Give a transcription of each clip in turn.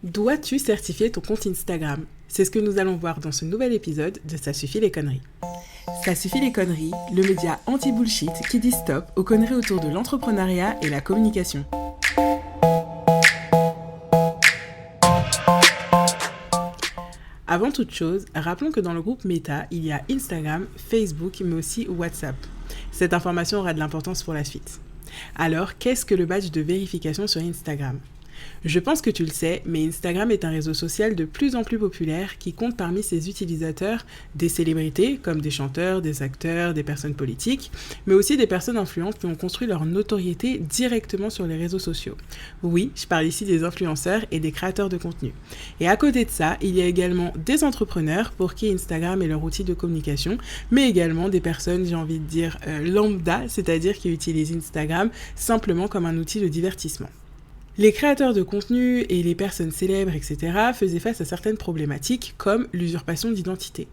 Dois-tu certifier ton compte Instagram? C'est ce que nous allons voir dans ce nouvel épisode de Ça suffit les conneries. Ça suffit les conneries, le média anti-bullshit qui dit stop aux conneries autour de l'entrepreneuriat et la communication. Avant toute chose, rappelons que dans le groupe Meta, il y a Instagram, Facebook, mais aussi WhatsApp. Cette information aura de l'importance pour la suite. Alors, qu'est-ce que le badge de vérification sur Instagram ? Je pense que tu le sais, mais Instagram est un réseau social de plus en plus populaire qui compte parmi ses utilisateurs des célébrités, comme des chanteurs, des acteurs, des personnes politiques, mais aussi des personnes influentes qui ont construit leur notoriété directement sur les réseaux sociaux. Oui, je parle ici des influenceurs et des créateurs de contenu. Et à côté de ça, il y a également des entrepreneurs pour qui Instagram est leur outil de communication, mais également des personnes, j'ai envie de dire, lambda, c'est-à-dire qui utilisent Instagram simplement comme un outil de divertissement. Les créateurs de contenu et les personnes célèbres, etc., faisaient face à certaines problématiques comme l'usurpation d'identité.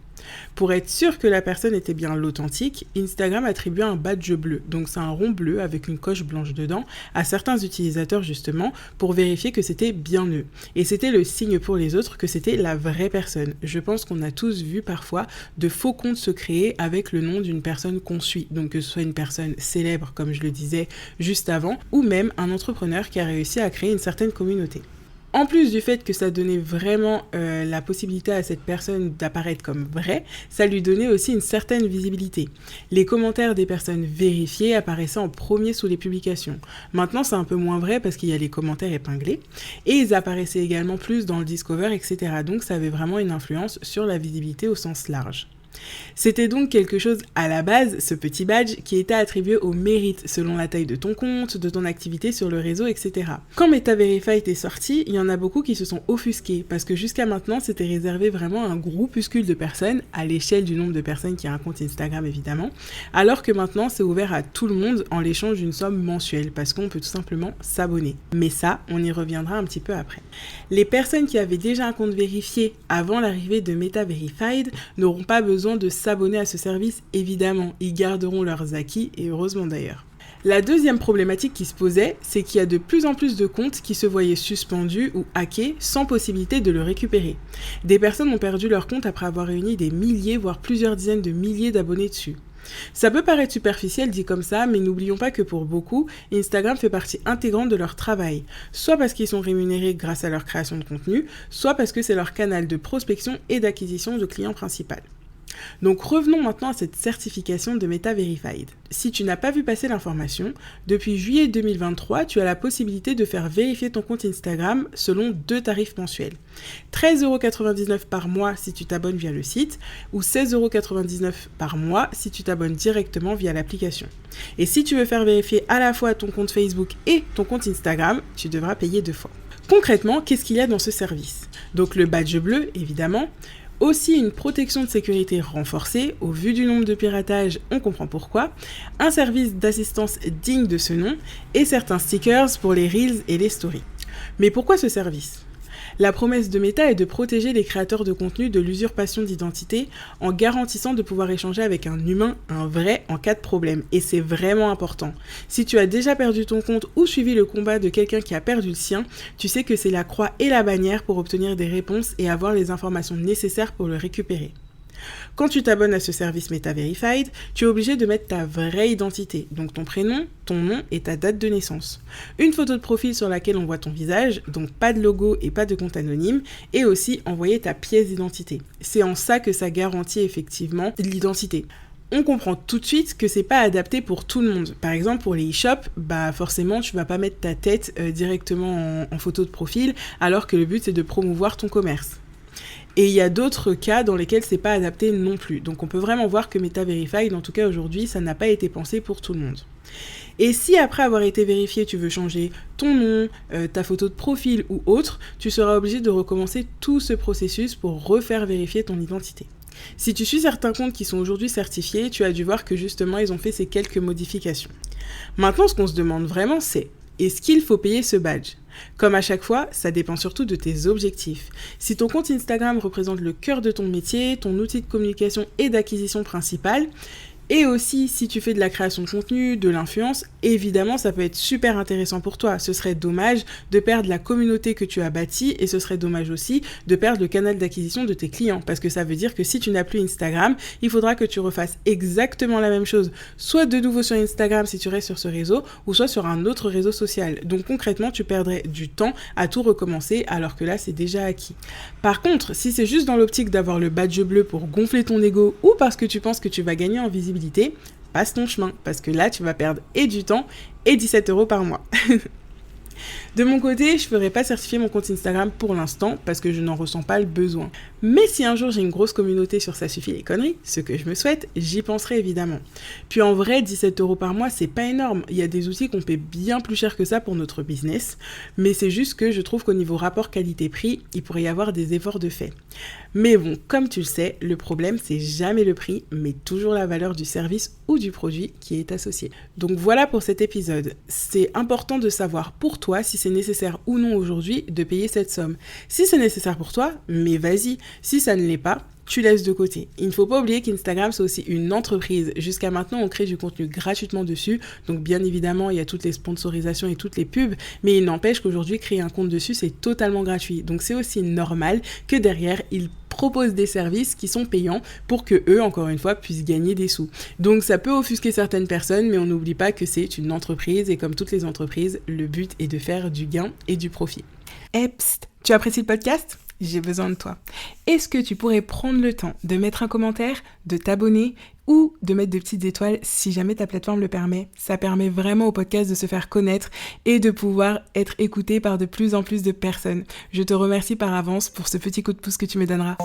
Pour être sûr que la personne était bien l'authentique, Instagram attribuait un badge bleu, donc c'est un rond bleu avec une coche blanche dedans, à certains utilisateurs justement, pour vérifier que c'était bien eux. Et c'était le signe pour les autres que c'était la vraie personne. Je pense qu'on a tous vu parfois de faux comptes se créer avec le nom d'une personne qu'on suit, donc que ce soit une personne célèbre, comme je le disais juste avant, ou même un entrepreneur qui a réussi à créer une certaine communauté. En plus du fait que ça donnait vraiment la possibilité à cette personne d'apparaître comme vraie, ça lui donnait aussi une certaine visibilité. Les commentaires des personnes vérifiées apparaissaient en premier sous les publications. Maintenant, c'est un peu moins vrai parce qu'il y a les commentaires épinglés. Et ils apparaissaient également plus dans le Discover, etc. Donc ça avait vraiment une influence sur la visibilité au sens large. C'était donc quelque chose à la base, ce petit badge, qui était attribué au mérite selon la taille de ton compte, de ton activité sur le réseau, etc. Quand Meta Verified est sorti, il y en a beaucoup qui se sont offusqués parce que jusqu'à maintenant, c'était réservé vraiment à un groupuscule de personnes, à l'échelle du nombre de personnes qui a un compte Instagram évidemment, alors que maintenant, c'est ouvert à tout le monde en l'échange d'une somme mensuelle parce qu'on peut tout simplement s'abonner. Mais ça, on y reviendra un petit peu après. Les personnes qui avaient déjà un compte vérifié avant l'arrivée de Meta Verified n'auront pas besoin de s'abonner à ce service, évidemment, ils garderont leurs acquis et heureusement d'ailleurs. La deuxième problématique qui se posait, c'est qu'il y a de plus en plus de comptes qui se voyaient suspendus ou hackés sans possibilité de le récupérer. Des personnes ont perdu leur compte après avoir réuni des milliers, voire plusieurs dizaines de milliers d'abonnés dessus. Ça peut paraître superficiel dit comme ça, mais n'oublions pas que pour beaucoup, Instagram fait partie intégrante de leur travail, soit parce qu'ils sont rémunérés grâce à leur création de contenu, soit parce que c'est leur canal de prospection et d'acquisition de clients principal. Donc revenons maintenant à cette certification de Meta Verified. Si tu n'as pas vu passer l'information, depuis juillet 2023, tu as la possibilité de faire vérifier ton compte Instagram selon 2 tarifs mensuels. 13,99€ par mois si tu t'abonnes via le site ou 16,99€ par mois si tu t'abonnes directement via l'application. Et si tu veux faire vérifier à la fois ton compte Facebook et ton compte Instagram, tu devras payer 2 fois. Concrètement, qu'est-ce qu'il y a dans ce service ? Donc le badge bleu, évidemment. Aussi une protection de sécurité renforcée, au vu du nombre de piratages, on comprend pourquoi, un service d'assistance digne de ce nom, et certains stickers pour les Reels et les Stories. Mais pourquoi ce service ? La promesse de Meta est de protéger les créateurs de contenu de l'usurpation d'identité en garantissant de pouvoir échanger avec un humain, un vrai, en cas de problème. Et c'est vraiment important. Si tu as déjà perdu ton compte ou suivi le combat de quelqu'un qui a perdu le sien, tu sais que c'est la croix et la bannière pour obtenir des réponses et avoir les informations nécessaires pour le récupérer. Quand tu t'abonnes à ce service Meta Verified, tu es obligé de mettre ta vraie identité, donc ton prénom, ton nom et ta date de naissance. Une photo de profil sur laquelle on voit ton visage, donc pas de logo et pas de compte anonyme, et aussi envoyer ta pièce d'identité. C'est en ça que ça garantit effectivement l'identité. On comprend tout de suite que c'est pas adapté pour tout le monde. Par exemple, pour les e-shops, forcément, tu vas pas mettre ta tête directement en photo de profil, alors que le but c'est de promouvoir ton commerce. Et il y a d'autres cas dans lesquels c'est pas adapté non plus. Donc on peut vraiment voir que Meta Verified, en tout cas aujourd'hui, ça n'a pas été pensé pour tout le monde. Et si après avoir été vérifié, tu veux changer ton nom, ta photo de profil ou autre, tu seras obligé de recommencer tout ce processus pour refaire vérifier ton identité. Si tu suis certains comptes qui sont aujourd'hui certifiés, tu as dû voir que justement ils ont fait ces quelques modifications. Maintenant, ce qu'on se demande vraiment, c'est est-ce qu'il faut payer ce badge ? Comme à chaque fois, ça dépend surtout de tes objectifs. Si ton compte Instagram représente le cœur de ton métier, ton outil de communication et d'acquisition principal, Et aussi, si tu fais de la création de contenu, de l'influence, évidemment, ça peut être super intéressant pour toi. Ce serait dommage de perdre la communauté que tu as bâtie et ce serait dommage aussi de perdre le canal d'acquisition de tes clients parce que ça veut dire que si tu n'as plus Instagram, il faudra que tu refasses exactement la même chose, soit de nouveau sur Instagram si tu restes sur ce réseau ou soit sur un autre réseau social. Donc concrètement, tu perdrais du temps à tout recommencer alors que là, c'est déjà acquis. Par contre, si c'est juste dans l'optique d'avoir le badge bleu pour gonfler ton ego ou parce que tu penses que tu vas gagner en visibilité, passe ton chemin, parce que là, tu vas perdre et du temps et 17 € par mois. De mon côté, je ne ferai pas certifier mon compte Instagram pour l'instant parce que je n'en ressens pas le besoin. Mais si un jour j'ai une grosse communauté sur Ça suffit les conneries, ce que je me souhaite, j'y penserai évidemment. Puis en vrai, 17 € par mois, c'est pas énorme. Il y a des outils qu'on paie bien plus cher que ça pour notre business. Mais c'est juste que je trouve qu'au niveau rapport qualité-prix, il pourrait y avoir des efforts de fait. Mais bon, comme tu le sais, le problème, c'est jamais le prix, mais toujours la valeur du service ou du produit qui est associé. Donc voilà pour cet épisode. C'est important de savoir pour toi si c'est nécessaire ou non aujourd'hui de payer cette somme. Si c'est nécessaire pour toi, mais vas-y. Si ça ne l'est pas, tu laisses de côté. Il ne faut pas oublier qu'Instagram, c'est aussi une entreprise. Jusqu'à maintenant, on crée du contenu gratuitement dessus. Donc, bien évidemment, il y a toutes les sponsorisations et toutes les pubs. Mais il n'empêche qu'aujourd'hui, créer un compte dessus, c'est totalement gratuit. Donc, c'est aussi normal que derrière, ils proposent des services qui sont payants pour que eux, encore une fois, puissent gagner des sous. Donc, ça peut offusquer certaines personnes, mais on n'oublie pas que c'est une entreprise. Et comme toutes les entreprises, le but est de faire du gain et du profit. Psst, tu apprécies le podcast ? J'ai besoin de toi. Est-ce que tu pourrais prendre le temps de mettre un commentaire, de t'abonner ou de mettre de petites étoiles si jamais ta plateforme le permet? Ça permet vraiment au podcast de se faire connaître et de pouvoir être écouté par de plus en plus de personnes. Je te remercie par avance pour ce petit coup de pouce que tu me donneras.